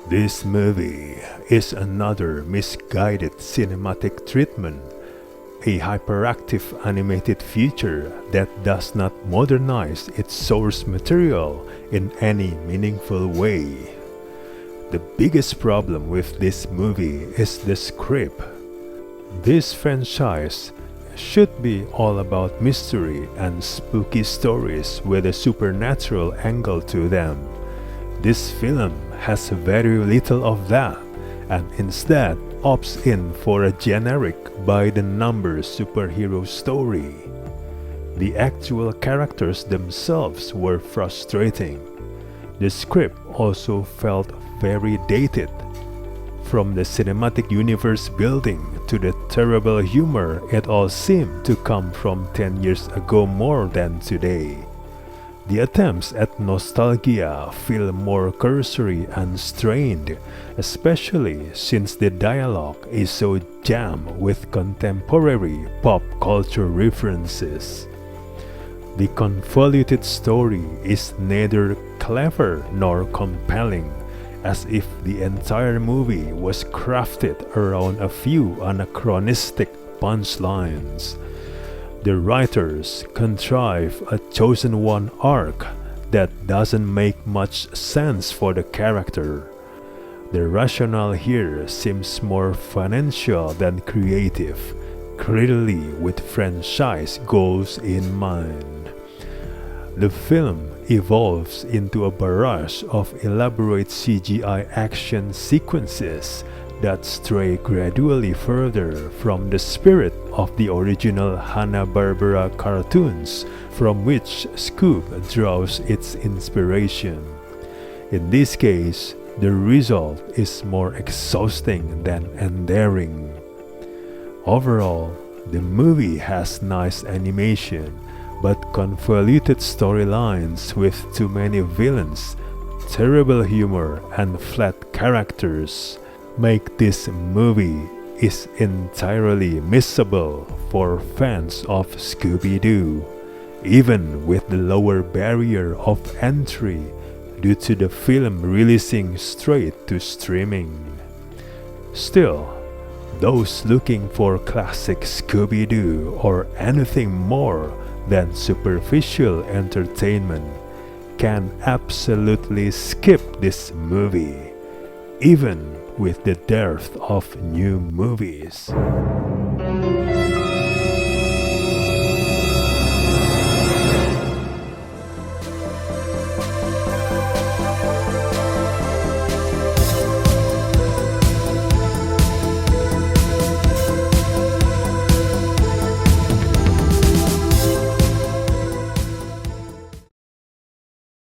This movie is another misguided cinematic treatment, a hyperactive animated feature that does not modernize its source material in any meaningful way. The biggest problem with this movie is the script. This franchise should be all about mystery and spooky stories with a supernatural angle to them. This film has very little of that, and instead opts in for a generic by-the-numbers superhero story. The actual characters themselves were frustrating. The script also felt very dated. From the cinematic universe building to the terrible humor, it all seemed to come from 10 years ago more than today. The attempts at nostalgia feel more cursory and strained, especially since the dialogue is so jammed with contemporary pop culture references. The convoluted story is neither clever nor compelling, as if the entire movie was crafted around a few anachronistic punchlines. The writers contrive a chosen one arc that doesn't make much sense for the character. The rationale here seems more financial than creative, clearly with franchise goals in mind. The film evolves into a barrage of elaborate CGI action sequences that stray gradually further from the spirit of the original Hanna-Barbera cartoons from which Scoob draws its inspiration. In this case, the result is more exhausting than endearing. Overall, the movie has nice animation, but convoluted storylines with too many villains, terrible humor, and flat characters make this movie is entirely missable for fans of Scooby-Doo, even with the lower barrier of entry due to the film releasing straight to streaming. Still, those looking for classic Scooby-Doo or anything more than superficial entertainment can absolutely skip this movie, even with the dearth of new movies.